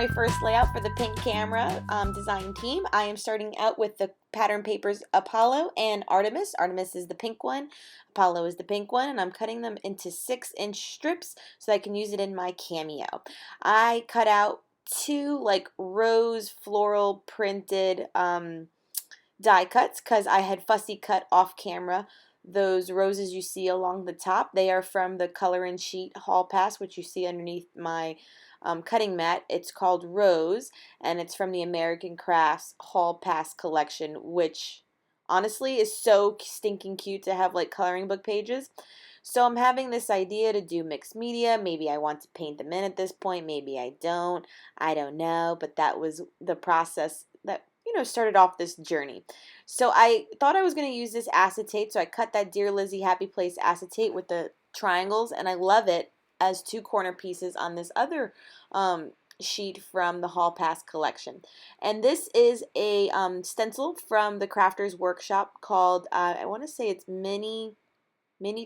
my first layout for the pink camera design team. I am starting out with the pattern papers Apollo and Artemis. Artemis is the pink one, Apollo is the pink one, and I'm cutting them into 6-inch strips so I can use it in my cameo. I cut out two like rose floral printed die cuts because I had fussy cut off camera those roses you see along the top. They are from the Color and Sheet Hall Pass, which you see underneath my cutting mat. It's called Rose, and it's from the American Crafts Hall Pass collection, which honestly is so stinking cute to have like coloring book pages. So I'm having this idea to do mixed media. Maybe I want to paint them in at this point. Maybe I don't. I don't know. But that was the process that, started off this journey. So I thought I was going to use this acetate. So I cut that Dear Lizzie Happy Place acetate with the triangles. And I love it as two corner pieces on this other sheet from the Hall Pass collection. And this is a stencil from the Crafters Workshop called, I want to say it's Mini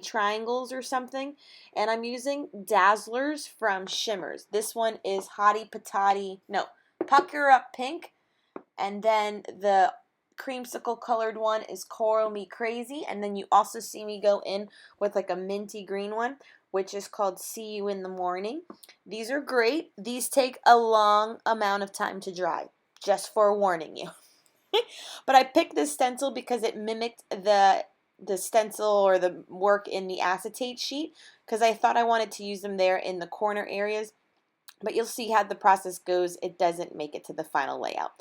Triangles or something, and I'm using Dazzlers from Shimmers. This one is Hottie Patati, no, Pucker Up Pink, and then the creamsicle colored one is Coral Me Crazy, and then you also see me go in with like a minty green one, which is called See You in the Morning. These are great. These take a long amount of time to dry, just forewarning you. But I picked this stencil because it mimicked the stencil or the work in the acetate sheet because I thought I wanted to use them there in the corner areas, but you'll see how the process goes. It doesn't make it to the final layout.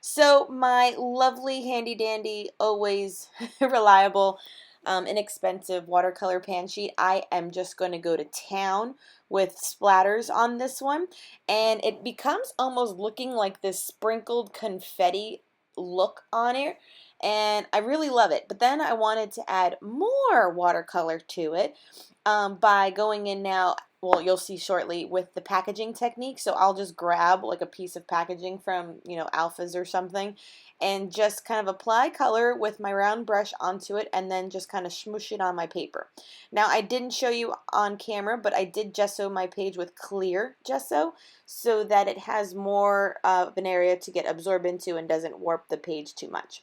So my lovely handy dandy, always reliable, inexpensive watercolor pan sheet, I am just going to go to town with splatters on this one, and it becomes almost looking like this sprinkled confetti look on it, and I really love it. But then I wanted to add more watercolor to it by going in now, well, you'll see shortly, with the packaging technique. So I'll just grab like a piece of packaging from, Alphas or something, and just kind of apply color with my round brush onto it, and then just kind of smoosh it on my paper. Now, I didn't show you on camera, but I did gesso my page with clear gesso so that it has more of an area to get absorbed into and doesn't warp the page too much.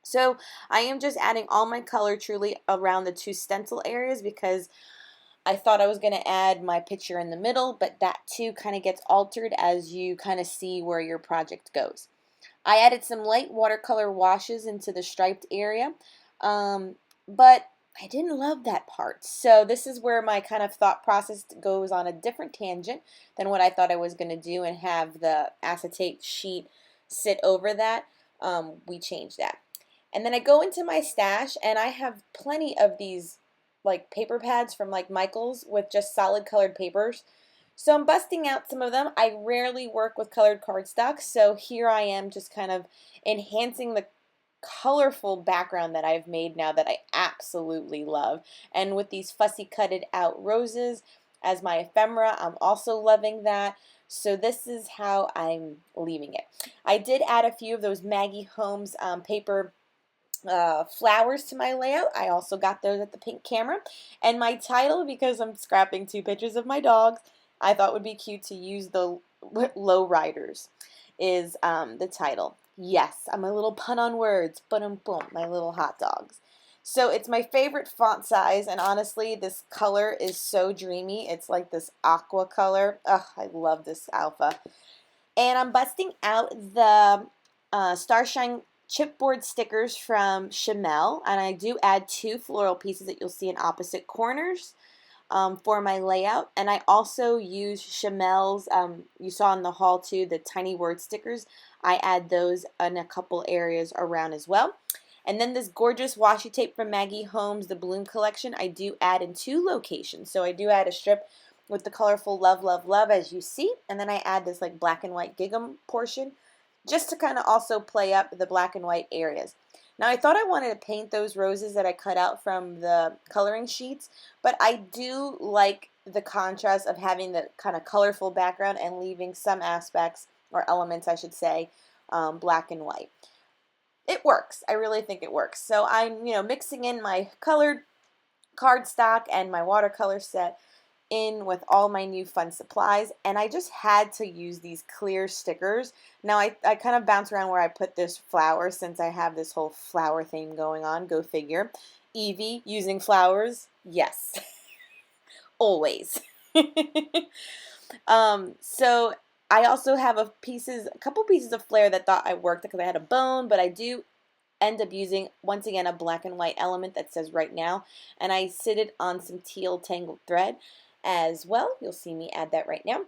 So I am just adding all my color truly around the two stencil areas because I thought I was going to add my picture in the middle, but that too kind of gets altered as you kind of see where your project goes. I added some light watercolor washes into the striped area, but I didn't love that part. So this is where my kind of thought process goes on a different tangent than what I thought I was going to do and have the acetate sheet sit over that. We changed that. And then I go into my stash, and I have plenty of these like paper pads from like Michaels with just solid colored papers. So I'm busting out some of them. I rarely work with colored cardstock, so here I am just kind of enhancing the colorful background that I've made now that I absolutely love. And with these fussy cutted out roses as my ephemera, I'm also loving that. So this is how I'm leaving it. I did add a few of those Maggie Holmes paper flowers to my layout. I also got those at the pink camera. And my title, because I'm scrapping two pictures of my dogs, I thought would be cute to use the Low Riders is the title. Yes, I'm a little pun on words, but boom, my little hot dogs. So it's my favorite font size, and honestly, this color is so dreamy. It's like this aqua color. Ugh, I love this alpha. And I'm busting out the Starshine chipboard stickers from Chamel, and I do add two floral pieces that you'll see in opposite corners for my layout. And I also use Chamel's, you saw in the haul too, the tiny word stickers. I add those in a couple areas around as well. And then this gorgeous washi tape from Maggie Holmes, the Bloom collection, I do add in two locations. So I do add a strip with the colorful love, love, love as you see, and then I add this like black and white gingham portion just to kind of also play up the black and white areas. Now I thought I wanted to paint those roses that I cut out from the coloring sheets, but I do like the contrast of having the kind of colorful background and leaving some aspects, or elements I should say, black and white. It works. I really think it works. So I'm, mixing in my colored cardstock and my watercolor set, in with all my new fun supplies, and I just had to use these clear stickers. Now I kind of bounce around where I put this flower since I have this whole flower theme going on, go figure. Evie using flowers, yes, always. So I also have a couple pieces of flair that thought I worked because I had a bone, but I do end up using, once again, a black and white element that says right now, and I sit it on some teal tangled thread as well. You'll see me add that right now.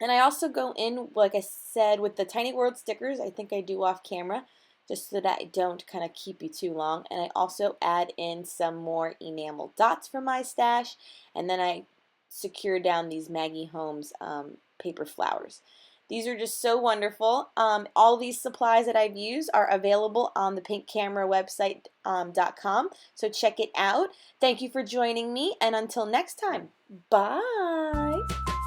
And I also go in, like I said, with the Tiny World stickers. I think I do off camera, just so that I don't kind of keep you too long. And I also add in some more enamel dots for my stash, and then I secure down these Maggie Holmes paper flowers. These are just so wonderful. All these supplies that I've used are available on the pinkcamera.com, so check it out. Thank you for joining me, and until next time, bye!